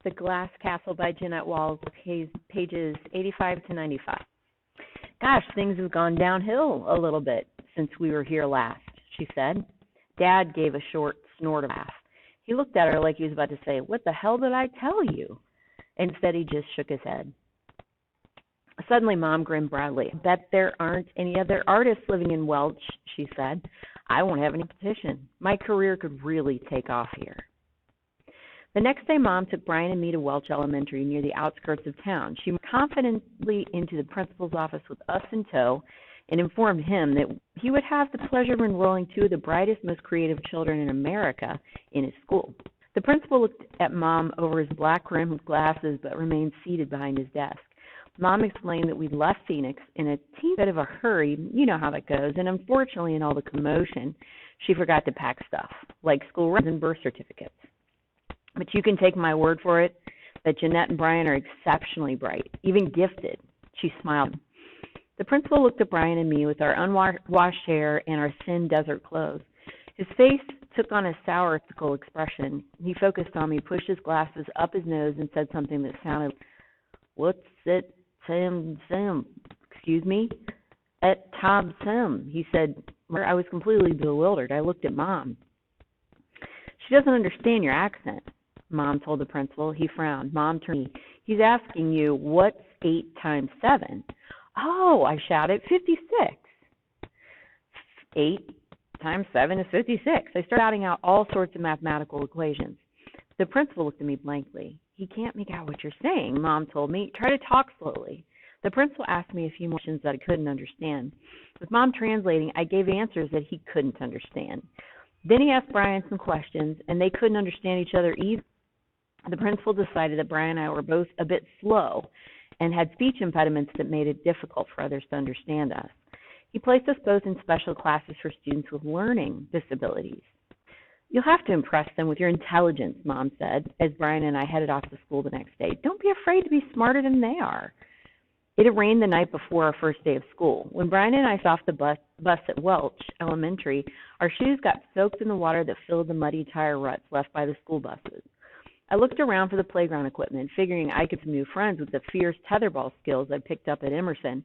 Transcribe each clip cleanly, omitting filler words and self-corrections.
The Glass Castle by Jeanette Walls, pages 85 to 95. Gosh, things have gone downhill a little bit since we were here last, she said. Dad gave a short snort of laugh. He looked at her like he was about to say, "What the hell did I tell you?" Instead, he just shook his head. Suddenly, Mom grinned broadly. "I bet there aren't any other artists living in Welch," she said. "I won't have any competition. My career could really take off here." The next day, Mom took Brian and me to Welch Elementary near the outskirts of town. She went confidently into the principal's office with us in tow and informed him that he would have the pleasure of enrolling two of the brightest, most creative children in America in his school. The principal looked at Mom over his black-rimmed glasses but remained seated behind his desk. Mom explained that we'd left Phoenix in a teeny bit of a hurry. You know how that goes. And unfortunately, in all the commotion, she forgot to pack stuff, like school records and birth certificates. But you can take my word for it that Jeanette and Brian are exceptionally bright, even gifted. She smiled. The principal looked at Brian and me with our unwashed hair and our thin desert clothes. His face took on a sour expression. He focused on me, pushed his glasses up his nose, and said something that sounded, "What's it, Sam? Excuse me? At Tom Sim," he said. I was completely bewildered. I looked at Mom. "She doesn't understand your accent," Mom told the principal. He frowned. Mom turned to me. "He's asking you, what's 8 times 7? "Oh," I shouted, 56. 8 times 7 is 56. I started shouting out all sorts of mathematical equations. The principal looked at me blankly. "He can't make out what you're saying," Mom told me. "Try to talk slowly." The principal asked me a few more questions that I couldn't understand. With Mom translating, I gave answers that he couldn't understand. Then he asked Brian some questions, and they couldn't understand each other either. The principal decided that Brian and I were both a bit slow and had speech impediments that made it difficult for others to understand us. He placed us both in special classes for students with learning disabilities. "You'll have to impress them with your intelligence," Mom said, as Brian and I headed off to school the next day. "Don't be afraid to be smarter than they are." It had rained the night before our first day of school. When Brian and I got off the bus at Welch Elementary, our shoes got soaked in the water that filled the muddy tire ruts left by the school buses. I looked around for the playground equipment, figuring I could make some new friends with the fierce tetherball skills I picked up at Emerson,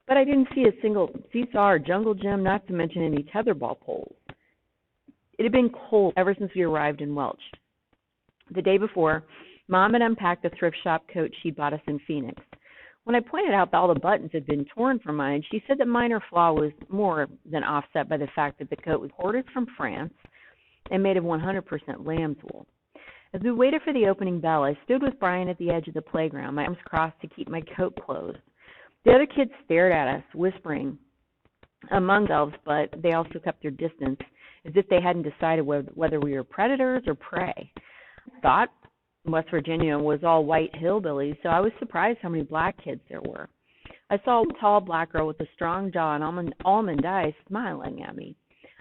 but I didn't see a single seesaw or jungle gym, not to mention any tetherball poles. It had been cold ever since we arrived in Welch. The day before, Mom had unpacked the thrift shop coat she bought us in Phoenix. When I pointed out that all the buttons had been torn from mine, she said the minor flaw was more than offset by the fact that the coat was imported from France and made of 100% lamb's wool. As we waited for the opening bell, I stood with Brian at the edge of the playground, my arms crossed to keep my coat closed. The other kids stared at us, whispering among themselves, but they also kept their distance, as if they hadn't decided whether we were predators or prey. I thought West Virginia was all white hillbillies, so I was surprised how many black kids there were. I saw a tall black girl with a strong jaw and almond eyes smiling at me.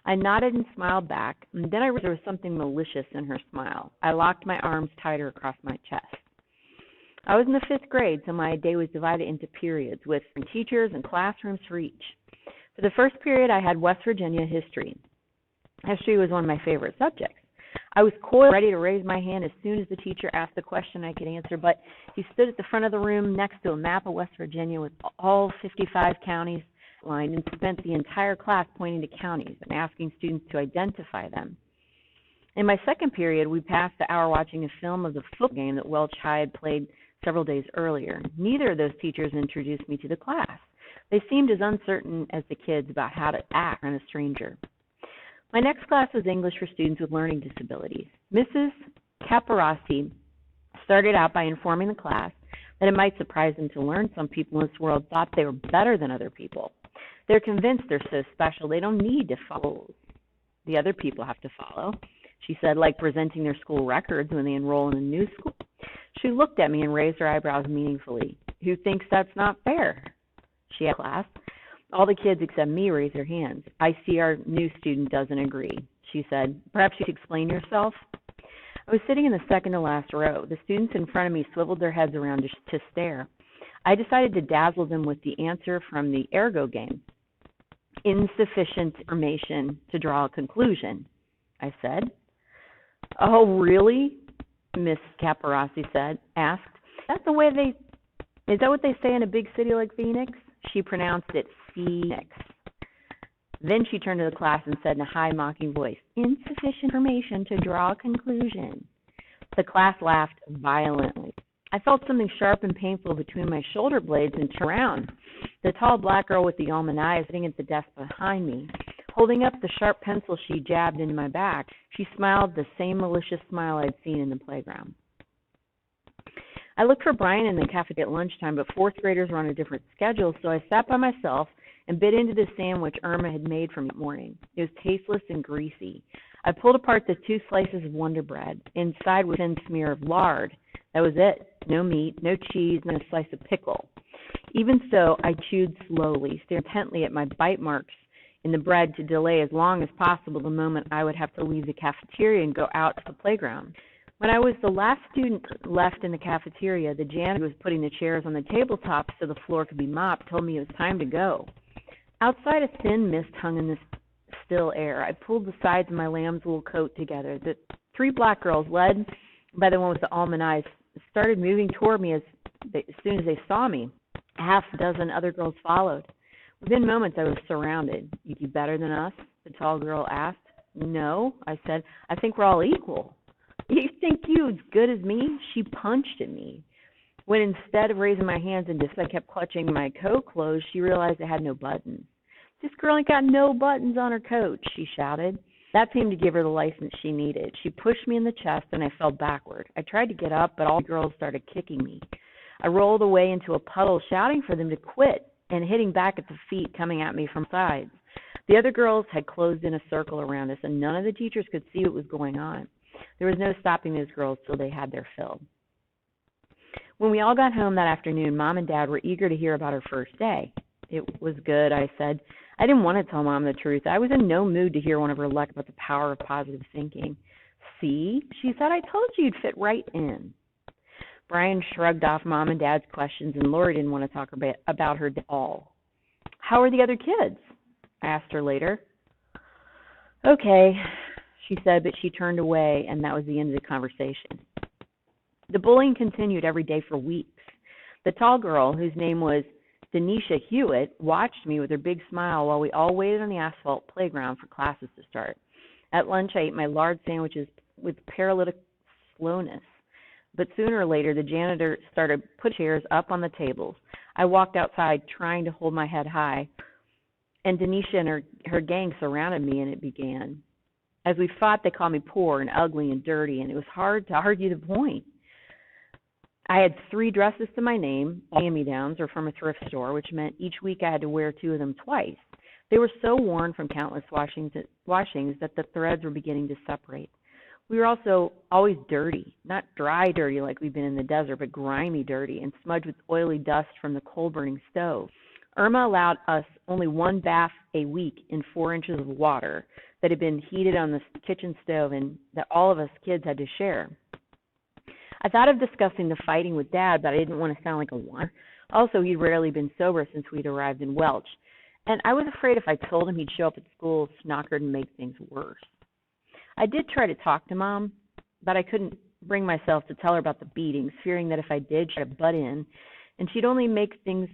I nodded and smiled back, and then I realized there was something malicious in her smile. I locked my arms tighter across my chest. I was in the 5th grade, so my day was divided into periods with teachers and classrooms for each. For the first period, I had West Virginia history. History was one of my favorite subjects. I was coiled, ready to raise my hand as soon as the teacher asked a question I could answer, but he stood at the front of the room next to a map of West Virginia with all 55 counties lined and spent the entire class pointing to counties and asking students to identify them. In my second period, we passed the hour watching a film of the football game that Welch High had played several days earlier. Neither of those teachers introduced me to the class. They seemed as uncertain as the kids about how to act around a stranger. My next class was English for students with learning disabilities. Mrs. Caparossi started out by informing the class that it might surprise them to learn some people in this world thought they were better than other people. They're convinced they're so special they don't need to follow the other people have to follow, she said, like presenting their school records when they enroll in a new school. She looked at me and raised her eyebrows meaningfully. "Who thinks that's not fair?" she asked class. All the kids except me raised their hands. "I see our new student doesn't agree," she said. "Perhaps you could explain yourself?" I was sitting in the second to last row. The students in front of me swiveled their heads around to stare. I decided to dazzle them with the answer from the ergo game. "Insufficient information to draw a conclusion," I said. "Oh, really?" Miss Caparossi asked. Is that what they say in a big city like Phoenix? She pronounced it Phoenix. Then she turned to the class and said in a high, mocking voice, "Insufficient information to draw a conclusion." The class laughed violently. I felt something sharp and painful between my shoulder blades and turned around. The tall black girl with the almond eyes sitting at the desk behind me, holding up the sharp pencil she jabbed into my back. She smiled the same malicious smile I'd seen in the playground. I looked for Brian in the cafeteria at lunchtime, but fourth graders were on a different schedule, so I sat by myself and bit into the sandwich Irma had made for me that morning. It was tasteless and greasy. I pulled apart the 2 slices of Wonder Bread. Inside was a thin smear of lard. That was it. No meat, no cheese, no slice of pickle. Even so, I chewed slowly, staring intently at my bite marks in the bread to delay as long as possible the moment I would have to leave the cafeteria and go out to the playground. When I was the last student left in the cafeteria, the janitor who was putting the chairs on the tabletop so the floor could be mopped told me it was time to go. Outside, a thin mist hung in the still air. I pulled the sides of my lamb's wool coat together. The 3 black girls, led by the one with the almond eyes, started moving toward me as soon as they saw me. A half a dozen other girls followed. Within moments, I was surrounded. "You do better than us?" the tall girl asked. "No," I said. "I think we're all equal." "You think you as good as me?" She punched at me. When instead of raising my hands in disgust, I kept clutching my coat closed, she realized it had no buttons. "This girl ain't got no buttons on her coat," she shouted. That seemed to give her the license she needed. She pushed me in the chest, and I fell backward. I tried to get up, but all the girls started kicking me. I rolled away into a puddle, shouting for them to quit and hitting back at the feet coming at me from sides. The other girls had closed in a circle around us, and none of the teachers could see what was going on. There was no stopping those girls till they had their fill. When we all got home that afternoon, Mom and Dad were eager to hear about her first day. "It was good," I said. I didn't want to tell Mom the truth. I was in no mood to hear one of her lectures about the power of positive thinking. "See," she said, "I told you you'd fit right in." Brian shrugged off Mom and Dad's questions, and Lori didn't want to talk about her at all. "How are the other kids?" I asked her later. "Okay," she said, but she turned away, and that was the end of the conversation. The bullying continued every day for weeks. The tall girl, whose name was Denisha Hewitt, watched me with her big smile while we all waited on the asphalt playground for classes to start. At lunch, I ate my lard sandwiches with paralytic slowness. But sooner or later, the janitor started putting chairs up on the tables. I walked outside trying to hold my head high, and Denisha and her gang surrounded me, and it began. As we fought, they called me poor and ugly and dirty, and it was hard to argue the point. I had 3 dresses to my name, hand-me-downs or from a thrift store, which meant each week I had to wear 2 of them twice. They were so worn from countless washings that the threads were beginning to separate. We were also always dirty, not dry dirty like we'd been in the desert, but grimy dirty and smudged with oily dust from the coal-burning stove. Irma allowed us only 1 bath a week in 4 inches of water that had been heated on the kitchen stove and that all of us kids had to share. I thought of discussing the fighting with Dad, but I didn't want to sound like a whiner. Also, he'd rarely been sober since we'd arrived in Welch, and I was afraid if I told him he'd show up at school snockered and make things worse. I did try to talk to Mom, but I couldn't bring myself to tell her about the beatings, fearing that if I did, she'd butt in, and she'd only make things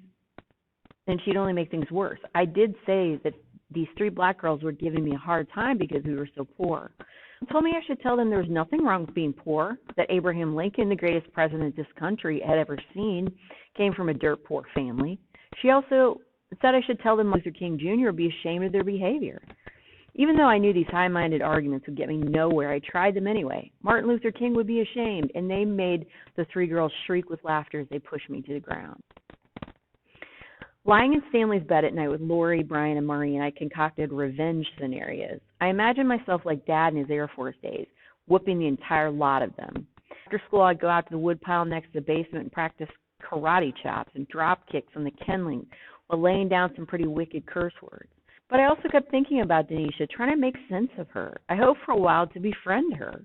worse. I did say that these 3 black girls were giving me a hard time because we were so poor. She told me I should tell them there was nothing wrong with being poor, that Abraham Lincoln, the greatest president this country had ever seen, came from a dirt poor family. She also said I should tell them Luther King Jr. would be ashamed of their behavior. Even though I knew these high-minded arguments would get me nowhere, I tried them anyway. Martin Luther King would be ashamed, and they made the 3 girls shriek with laughter as they pushed me to the ground. Lying in Stanley's bed at night with Lori, Brian, and Maureen, I concocted revenge scenarios. I imagined myself like Dad in his Air Force days, whooping the entire lot of them. After school, I'd go out to the woodpile next to the basement and practice karate chops and drop kicks on the kindling while laying down some pretty wicked curse words. But I also kept thinking about Denisha, trying to make sense of her. I hoped for a while to befriend her.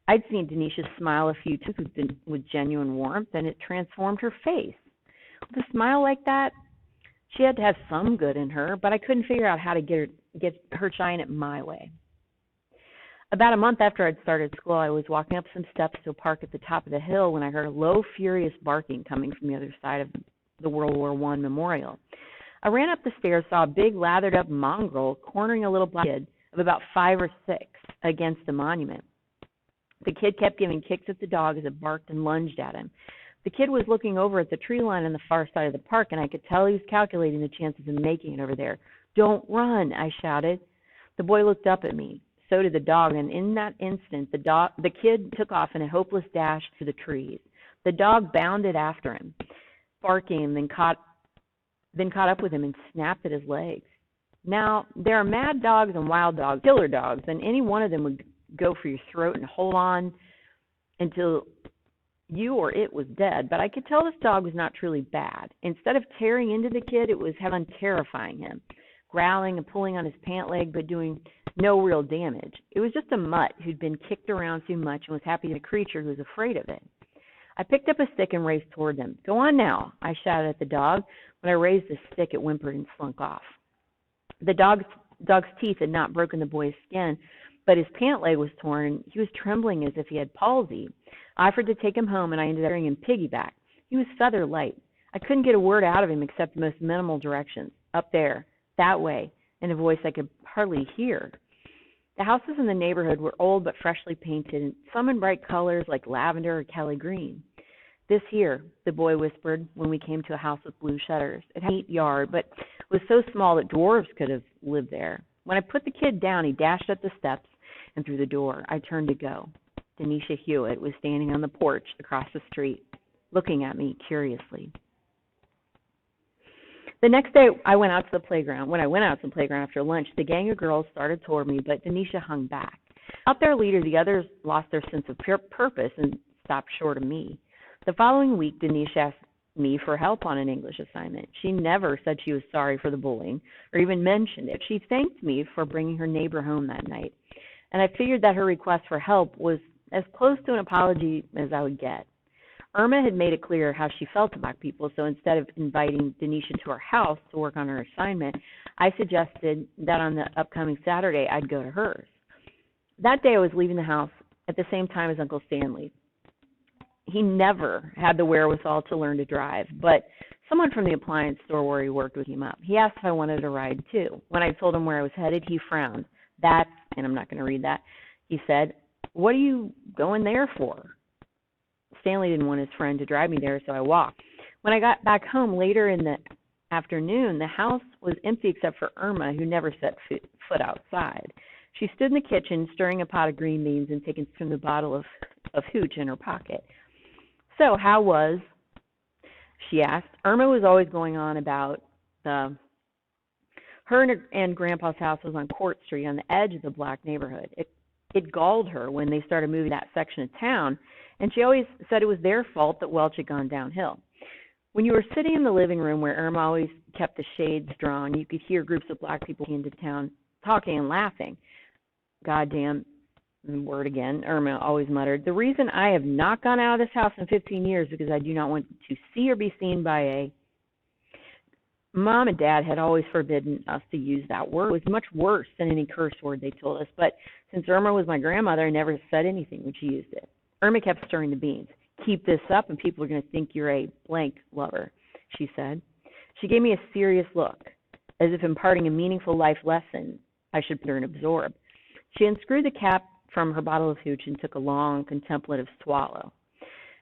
I'd seen Denisha smile a few times with genuine warmth, and it transformed her face. With a smile like that, she had to have some good in her, but I couldn't figure out how to get her shine it my way. About a month after I'd started school, I was walking up some steps to a park at the top of the hill when I heard a low, furious barking coming from the other side of the World War I memorial. I ran up the stairs, saw a big, lathered-up mongrel cornering a little black kid of about 5 or 6 against the monument. The kid kept giving kicks at the dog as it barked and lunged at him. The kid was looking over at the tree line on the far side of the park, and I could tell he was calculating the chances of making it over there. "Don't run," I shouted. The boy looked up at me. So did the dog, and in that instant, the kid took off in a hopeless dash to the trees. The dog bounded after him, barking, and then caught up with him and snapped at his legs. Now, there are mad dogs and wild dogs, killer dogs, and any one of them would go for your throat and hold on until you or it was dead, but I could tell this dog was not truly bad. Instead of tearing into the kid, it was heaven terrifying him, growling and pulling on his pant leg, but doing no real damage. It was just a mutt who'd been kicked around too much and was happy at a creature who was afraid of it. I picked up a stick and raced toward them. "Go on now," I shouted at the dog. When I raised the stick, it whimpered and slunk off. The dog's teeth had not broken the boy's skin, but his pant leg was torn, and he was trembling as if he had palsy. I offered to take him home, and I ended up carrying him piggyback. He was feather light. I couldn't get a word out of him except the most minimal directions. "Up there, that way," in a voice I could hardly hear. The houses in the neighborhood were old but freshly painted, and some in bright colors like lavender or Kelly green. "This here," the boy whispered when we came to a house with blue shutters. It had a neat yard, but was so small that dwarves could have lived there. When I put the kid down, he dashed up the steps and through the door. I turned to go. Denisha Hewitt was standing on the porch across the street, looking at me curiously. The next day, when I went out to the playground after lunch, the gang of girls started toward me, but Denisha hung back. Without their leader, the others lost their sense of purpose and stopped short of me. The following week, Denisha asked me for help on an English assignment. She never said she was sorry for the bullying or even mentioned it. She thanked me for bringing her neighbor home that night, and I figured that her request for help was as close to an apology as I would get. Irma had made it clear how she felt about people, so instead of inviting Denisha to her house to work on her assignment, I suggested that on the upcoming Saturday I'd go to hers. That day I was leaving the house at the same time as Uncle Stanley. He never had the wherewithal to learn to drive, but someone from the appliance store where he worked woke him up. He asked if I wanted a ride too. When I told him where I was headed, he frowned. "That," and I'm not going to read that, he said, "what are you going there for?" Stanley didn't want his friend to drive me there, so I walked. When I got back home later in the afternoon, the house was empty except for Irma, who never set foot outside. She stood in the kitchen, stirring a pot of green beans and taking from the bottle of hooch in her pocket. "So, how was?" she asked. Irma was always going on about her and Grandpa's house was on Court Street on the edge of the black neighborhood. It galled her when they started moving that section of town, and she always said it was their fault that Welch had gone downhill. When you were sitting in the living room where Irma always kept the shades drawn, you could hear groups of black people into town talking and laughing. "Goddamn," word again, Irma always muttered. "The reason I have not gone out of this house in 15 years is because I do not want to see or be seen by a..." Mom and Dad had always forbidden us to use that word. It was much worse than any curse word, they told us, but since Irma was my grandmother, I never said anything when she used it. Irma kept stirring the beans. "Keep this up and people are going to think you're a blank lover," she said. She gave me a serious look, as if imparting a meaningful life lesson I should learn and absorb. She unscrewed the cap from her bottle of hooch and took a long, contemplative swallow.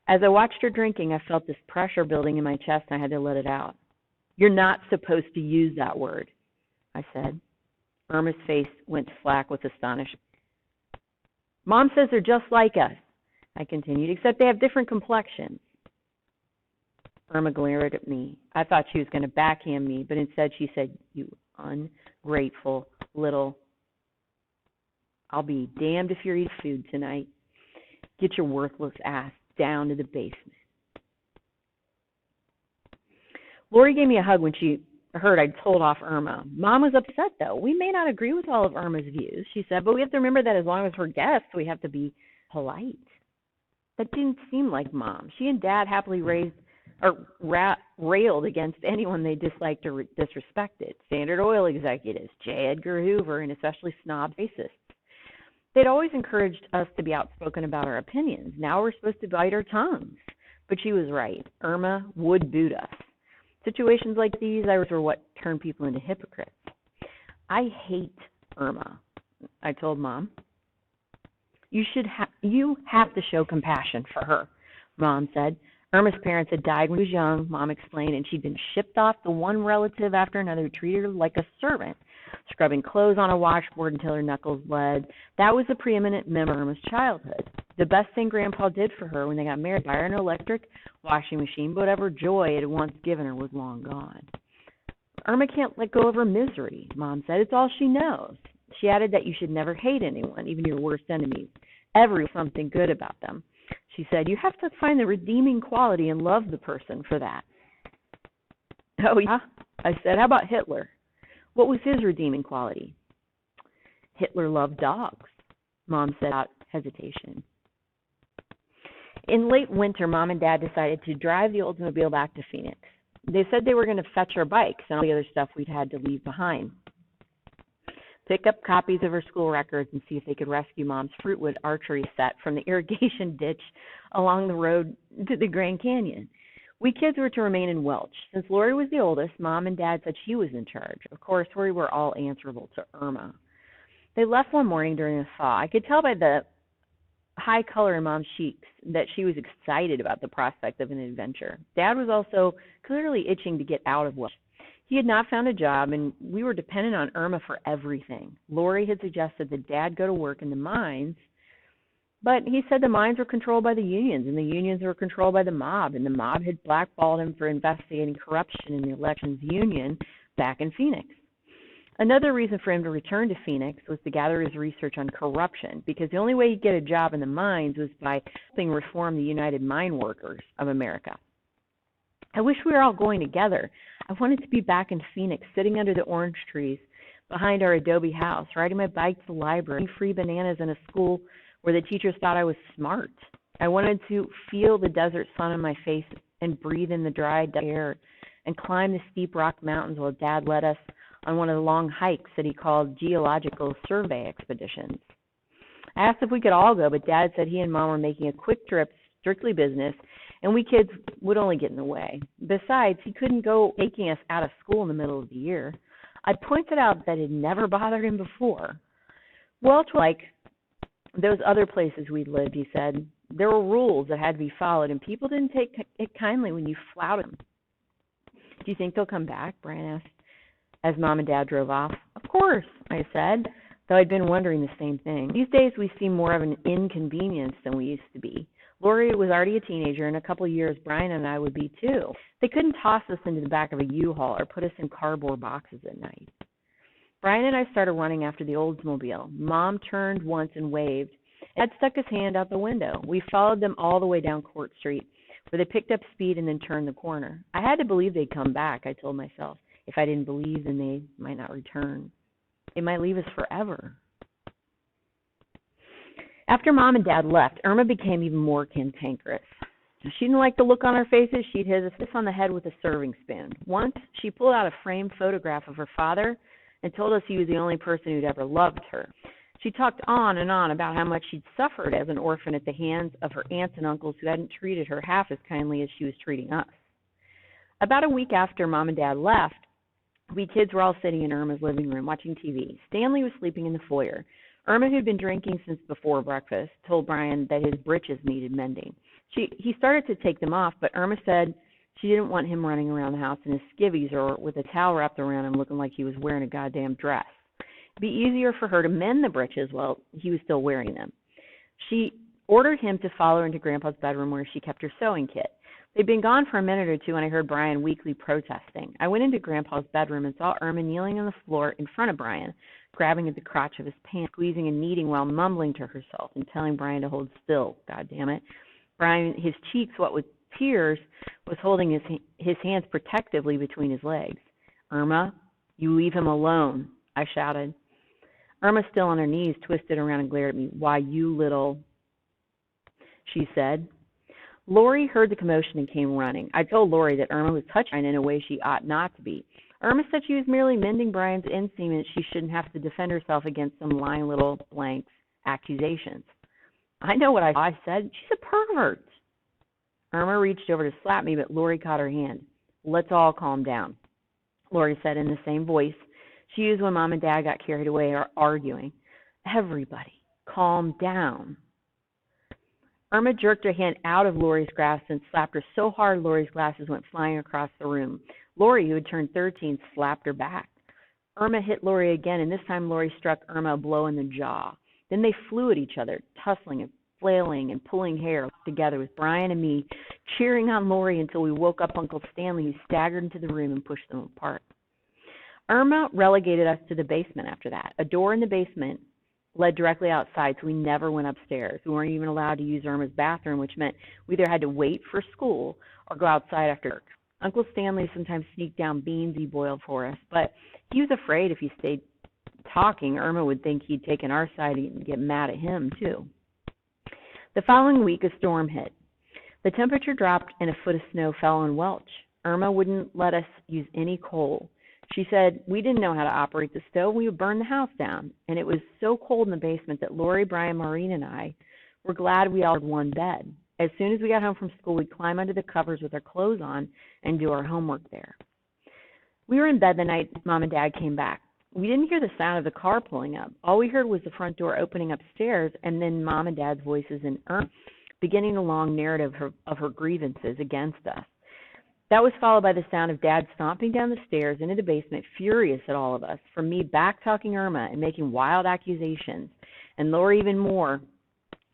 As I watched her drinking, I felt this pressure building in my chest and I had to let it out. "You're not supposed to use that word," I said. Irma's face went slack with astonishment. "Mom says they're just like us," I continued, "except they have different complexions." Irma glared at me. I thought she was going to backhand me, but instead she said, "You ungrateful little... I'll be damned if you're eating food tonight. Get your worthless ass down to the basement." Lori gave me a hug when she heard I'd told off Irma. Mom was upset, though. "We may not agree with all of Irma's views," she said, "but we have to remember that as long as we're guests, we have to be polite." That didn't seem like Mom. She and Dad happily railed against anyone they disliked or disrespected. Standard Oil executives, J. Edgar Hoover, and especially snob racists. They'd always encouraged us to be outspoken about our opinions. Now we're supposed to bite our tongues. But she was right. Irma would boot us. Situations like these, were what turned people into hypocrites. I hate Irma, I told Mom. You have to show compassion for her, Mom said. Irma's parents had died when she was young, Mom explained, and she'd been shipped off to one relative after another who treated her like a servant, scrubbing clothes on a washboard until her knuckles bled. That was a preeminent memory of Irma's childhood. The best thing Grandpa did for her when they got married, buy her an electric washing machine, but whatever joy it had once given her was long gone. Irma can't let go of her misery, Mom said. It's all she knows. She added that you should never hate anyone, even your worst enemies. Every something good about them. She said, you have to find the redeeming quality and love the person for that. Oh, yeah? I said, how about Hitler? What was his redeeming quality? Hitler loved dogs, Mom said without hesitation. In late winter, Mom and Dad decided to drive the Oldsmobile back to Phoenix. They said they were going to fetch our bikes and all the other stuff we'd had to leave behind. Pick up copies of her school records and see if they could rescue Mom's Fruitwood archery set from the irrigation ditch along the road to the Grand Canyon. We kids were to remain in Welch. Since Lori was the oldest, Mom and Dad said she was in charge. Of course, we were all answerable to Irma. They left one morning during the thaw. I could tell by the high color in Mom's cheeks that she was excited about the prospect of an adventure. Dad was also clearly itching to get out of Welch. He had not found a job, and we were dependent on Irma for everything. Lori had suggested that Dad go to work in the mines, but he said the mines were controlled by the unions, and the unions were controlled by the mob, and the mob had blackballed him for investigating corruption in the elections union back in Phoenix. Another reason for him to return to Phoenix was to gather his research on corruption, because the only way he'd get a job in the mines was by helping reform the United Mine Workers of America. I wish we were all going together. I wanted to be back in Phoenix, sitting under the orange trees behind our adobe house, riding my bike to the library, eating free bananas in a school where the teachers thought I was smart. I wanted to feel the desert sun on my face and breathe in the dry air and climb the steep rock mountains while Dad led us on one of the long hikes that he called geological survey expeditions. I asked if we could all go, but Dad said he and Mom were making a quick trip, strictly business, and we kids would only get in the way. Besides, he couldn't go taking us out of school in the middle of the year. I pointed out that it never bothered him before. Welch was like those other places we'd lived, he said. There were rules that had to be followed, and people didn't take it kindly when you flouted them. Do you think they'll come back? Brian asked as Mom and Dad drove off. Of course, I said, though I'd been wondering the same thing. These days we seem more of an inconvenience than we used to be. Lori was already a teenager. In a couple of years, Brian and I would be too. They couldn't toss us into the back of a U-Haul or put us in cardboard boxes at night. Brian and I started running after the Oldsmobile. Mom turned once and waved. Dad stuck his hand out the window. We followed them all the way down Court Street, where they picked up speed and then turned the corner. I had to believe they'd come back, I told myself. If I didn't believe, then they might not return. They might leave us forever. After Mom and Dad left, Irma became even more cantankerous. She didn't like the look on our faces. She'd hit us on the head with a serving spoon. Once, she pulled out a framed photograph of her father and told us he was the only person who'd ever loved her. She talked on and on about how much she'd suffered as an orphan at the hands of her aunts and uncles who hadn't treated her half as kindly as she was treating us. About a week after Mom and Dad left, we kids were all sitting in Irma's living room watching TV. Stanley was sleeping in the foyer. Irma, who'd been drinking since before breakfast, told Brian that his breeches needed mending. He started to take them off, but Irma said she didn't want him running around the house in his skivvies or with a towel wrapped around him looking like he was wearing a goddamn dress. It'd be easier for her to mend the breeches while he was still wearing them. She ordered him to follow her into Grandpa's bedroom where she kept her sewing kit. They'd been gone for a minute or two, and I heard Brian weakly protesting. I went into Grandpa's bedroom and saw Irma kneeling on the floor in front of Brian, grabbing at the crotch of his pants, squeezing and kneading while mumbling to herself and telling Brian to hold still. God damn it. Brian, his cheeks what with tears, was holding his hands protectively between his legs. Irma, you leave him alone, I shouted. Irma, still on her knees, twisted around and glared at me. Why, you little, she said. Lori heard the commotion and came running. I told Lori that Irma was touching Brian in a way she ought not to be. Irma said she was merely mending Brian's inseam and she shouldn't have to defend herself against some lying little blanks. accusations. I know what I said. She's a pervert. Irma reached over to slap me, but Lori caught her hand. Let's all calm down, Lori said in the same voice she used when Mom and Dad got carried away or arguing. Everybody, calm down. Irma jerked her hand out of Lori's grasp and slapped her so hard Lori's glasses went flying across the room. Lori, who had turned 13, slapped her back. Irma hit Lori again, and this time Lori struck Irma a blow in the jaw. Then they flew at each other, tussling and flailing and pulling hair together, with Brian and me cheering on Lori until we woke up Uncle Stanley, who staggered into the room and pushed them apart. Irma relegated us to the basement after that. A door in the basement led directly outside, so we never went upstairs. We weren't even allowed to use Irma's bathroom, which meant we either had to wait for school or go outside after work. Uncle Stanley sometimes sneaked down beans he boiled for us, but he was afraid if he stayed talking, Irma would think he'd taken our side and get mad at him, too. The following week, a storm hit. The temperature dropped and a foot of snow fell on Welch. Irma wouldn't let us use any coal. She said we didn't know how to operate the stove. We would burn the house down. And it was so cold in the basement that Lori, Brian, Maureen, and I were glad we all had one bed. As soon as we got home from school, we'd climb under the covers with our clothes on and do our homework there. We were in bed the night Mom and Dad came back. We didn't hear the sound of the car pulling up. All we heard was the front door opening upstairs and then Mom and Dad's voices and Irma beginning a long narrative of her grievances against us. That was followed by the sound of Dad stomping down the stairs into the basement, furious at all of us, for me back-talking Irma and making wild accusations, and Lori even more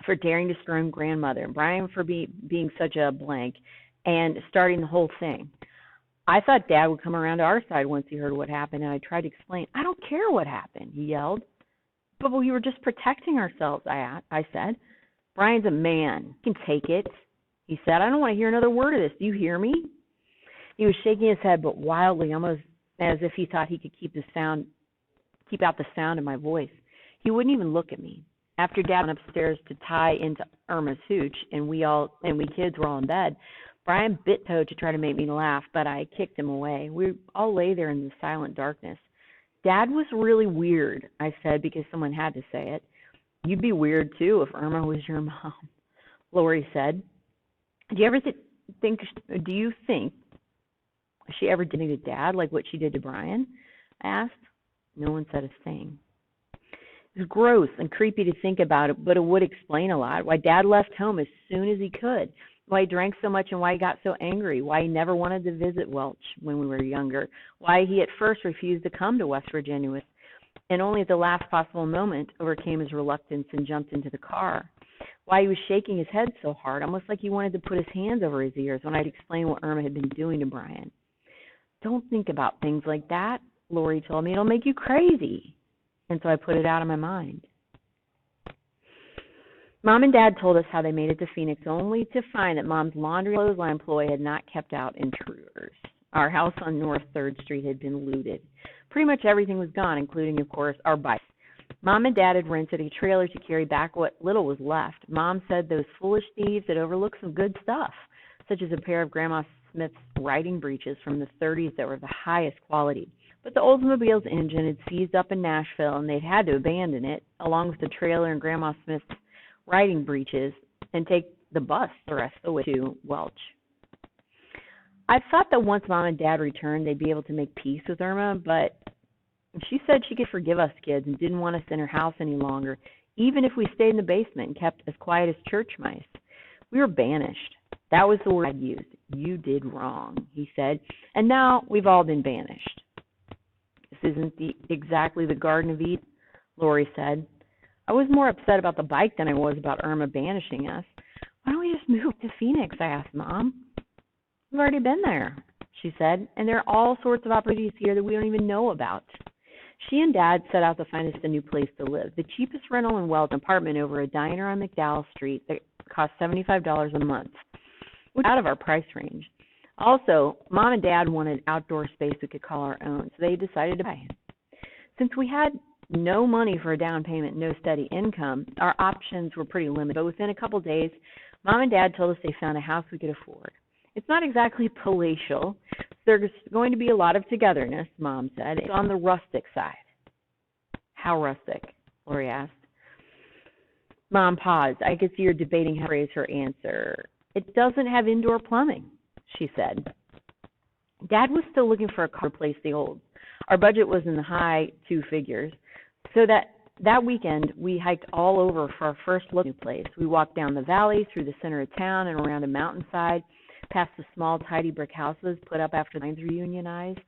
for daring to scream grandmother, and Brian for being such a blank, and starting the whole thing. I thought Dad would come around to our side once he heard what happened, and I tried to explain. I don't care what happened, he yelled. But we were just protecting ourselves, I said. Brian's a man. He can take it, he said. I don't want to hear another word of this. Do you hear me? He was shaking his head, but wildly, almost as if he thought he could keep out the sound of my voice. He wouldn't even look at me. After Dad went upstairs to tie into Irma's hooch, and we kids were all in bed, Brian bit Toad to try to make me laugh, but I kicked him away. We all lay there in the silent darkness. Dad was really weird, I said, because someone had to say it. You'd be weird, too, if Irma was your mom, Lori said. Do you think she ever did anything to Dad like what she did to Brian? I asked. No one said a thing. It was gross and creepy to think about it, but it would explain a lot. Why Dad left home as soon as he could. Why he drank so much and why he got so angry. Why he never wanted to visit Welch when we were younger. Why he at first refused to come to West Virginia and only at the last possible moment overcame his reluctance and jumped into the car. Why he was shaking his head so hard, almost like he wanted to put his hands over his ears when I'd explain what Irma had been doing to Brian. Don't think about things like that, Lori told me. It'll make you crazy. And so I put it out of my mind. Mom and Dad told us how they made it to Phoenix only to find that Mom's laundry clothesline employee had not kept out intruders. Our house on North 3rd Street had been looted. Pretty much everything was gone, including, of course, our bikes. Mom and Dad had rented a trailer to carry back what little was left. Mom said those foolish thieves had overlooked some good stuff, such as a pair of Grandma Smith's riding breeches from the 30s that were of the highest quality. But the Oldsmobile's engine had seized up in Nashville, and they'd had to abandon it, along with the trailer and Grandma Smith's riding breeches, and take the bus the rest of the way to Welch. I thought that once Mom and Dad returned, they'd be able to make peace with Irma, but she said she could forgive us kids and didn't want us in her house any longer, even if we stayed in the basement and kept as quiet as church mice. We were banished. That was the word I'd used. You did wrong, he said, and now we've all been banished. This isn't exactly the Garden of Eden, Lori said. I was more upset about the bike than I was about Irma banishing us. Why don't we just move to Phoenix, I asked Mom. We've already been there, she said, and there are all sorts of opportunities here that we don't even know about. She and Dad set out to find us a new place to live. The cheapest rental in Welch, an apartment over a diner on McDowell Street that cost $75 a month, which was out of our price range. Also, Mom and Dad wanted outdoor space we could call our own, so they decided to buy it. Since we had no money for a down payment, no steady income, our options were pretty limited. But within a couple of days, Mom and Dad told us they found a house we could afford. It's not exactly palatial. There's going to be a lot of togetherness, Mom said. It's on the rustic side. How rustic? Lori asked. Mom paused. I could see her debating how to phrase her answer. It doesn't have indoor plumbing, she said. Dad was still looking for a car to replace the old. Our budget was in the high two figures, so that weekend we hiked all over for our first look at the new place. We walked down the valley, through the center of town, and around a mountainside, past the small, tidy brick houses put up after the mines were unionized.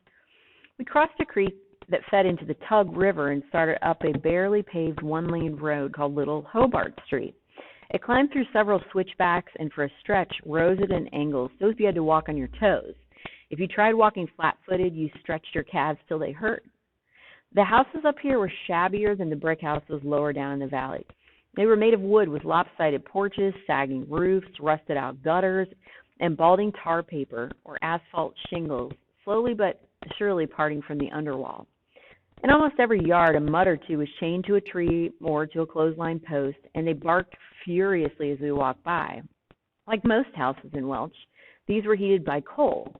We crossed a creek that fed into the Tug River and started up a barely paved one-lane road called Little Hobart Street. It climbed through several switchbacks and for a stretch rose at an angle so you had to walk on your toes. If you tried walking flat-footed, you stretched your calves till they hurt. The houses up here were shabbier than the brick houses lower down in the valley. They were made of wood with lopsided porches, sagging roofs, rusted-out gutters, and balding tar paper or asphalt shingles, slowly but surely parting from the underwall. In almost every yard, a mutt or two was chained to a tree or to a clothesline post, and they barked furiously as we walked by. Like most houses in Welch, these were heated by coal.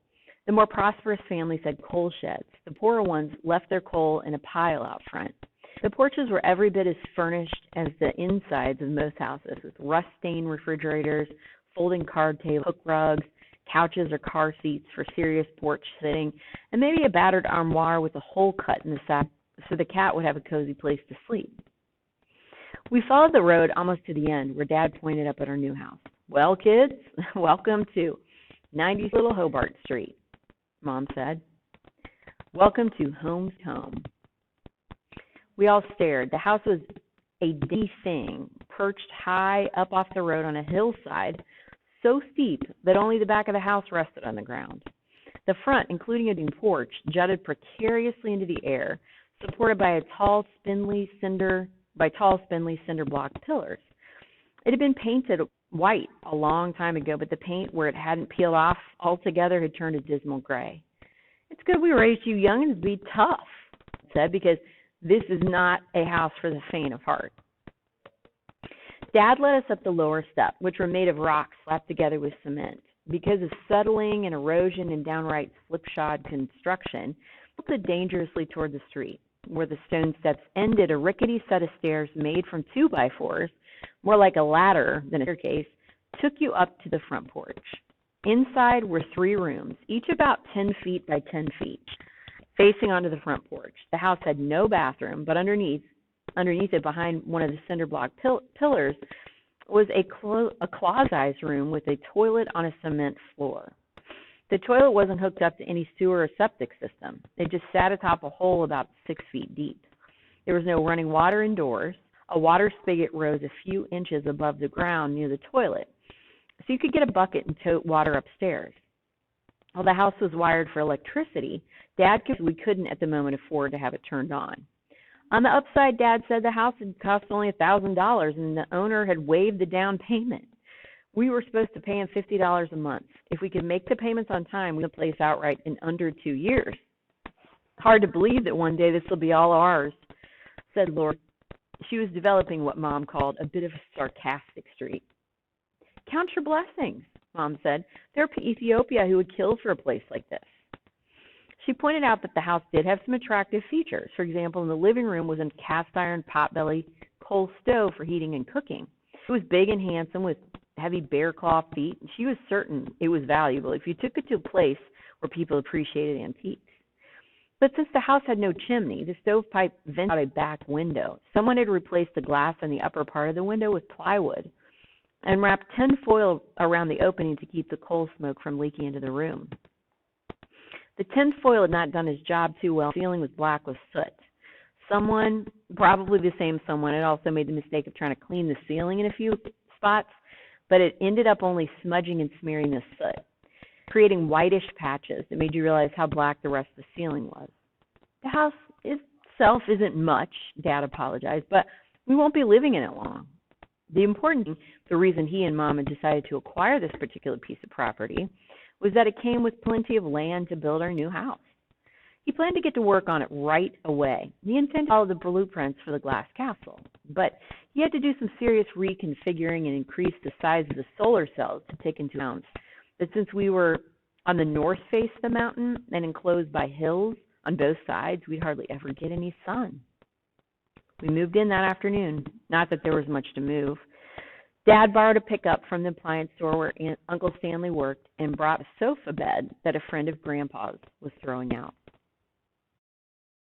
The more prosperous families had coal sheds. The poorer ones left their coal in a pile out front. The porches were every bit as furnished as the insides of most houses, with rust-stained refrigerators, folding card tables, hook rugs, couches or car seats for serious porch sitting, and maybe a battered armoire with a hole cut in the side so the cat would have a cozy place to sleep. We followed the road almost to the end, where Dad pointed up at our new house. Well, kids, welcome to 90 Little Hobart Street, Mom said. Welcome to Home's Home. We all stared. The house was a dingy thing, perched high up off the road on a hillside, so steep that only the back of the house rested on the ground. The front, including a porch, jutted precariously into the air, supported by tall, spindly cinder block pillars. It had been painted white a long time ago, but the paint, where it hadn't peeled off altogether, had turned a dismal gray. It's good we raised you young and be tough, I said, because this is not a house for the faint of heart. Dad led us up the lower step, which were made of rocks slapped together with cement. Because of settling and erosion and downright slipshod construction, we tilted dangerously toward the street. Where the stone steps ended, a rickety set of stairs made from 2x4s, more like a ladder than a staircase, took you up to the front porch. Inside were 3 rooms, each about 10 feet by 10 feet, facing onto the front porch. The house had no bathroom, but underneath it, behind one of the cinder block pillars, was a closet-sized room with a toilet on a cement floor. The toilet wasn't hooked up to any sewer or septic system. It just sat atop a hole about 6 feet deep. There was no running water indoors. A water spigot rose a few inches above the ground near the toilet, so you could get a bucket and tote water upstairs. While the house was wired for electricity, Dad said we couldn't at the moment afford to have it turned on. On the upside, Dad said the house had cost only $1,000 and the owner had waived the down payment. We were supposed to pay him $50 a month. If we could make the payments on time, we would the place outright in under 2 years. Hard to believe that one day this will be all ours, said Lori. She was developing what Mom called a bit of a sarcastic streak. Count your blessings, Mom said. There are people in Ethiopia who would kill for a place like this. She pointed out that the house did have some attractive features. For example, in the living room was a cast-iron potbelly coal stove for heating and cooking. It was big and handsome with heavy bear claw feet, and she was certain it was valuable if you took it to a place where people appreciated antiques. But since the house had no chimney, the stovepipe vented out a back window. Someone had replaced the glass in the upper part of the window with plywood and wrapped tin foil around the opening to keep the coal smoke from leaking into the room. The tin foil had not done its job too well. The ceiling was black with soot. Someone, probably the same someone, had also made the mistake of trying to clean the ceiling in a few spots, but it ended up only smudging and smearing the soot, creating whitish patches that made you realize how black the rest of the ceiling was. The house itself isn't much, Dad apologized, but we won't be living in it long. The important thing, the reason he and Mom had decided to acquire this particular piece of property, was that it came with plenty of land to build our new house. He planned to get to work on it right away. He intended to follow the blueprints for the glass castle, but he had to do some serious reconfiguring and increase the size of the solar cells to take into account that since we were on the north face of the mountain and enclosed by hills on both sides, we'd hardly ever get any sun. We moved in that afternoon. Not that there was much to move. Dad borrowed a pickup from the appliance store where Uncle Stanley worked and brought a sofa bed that a friend of Grandpa's was throwing out.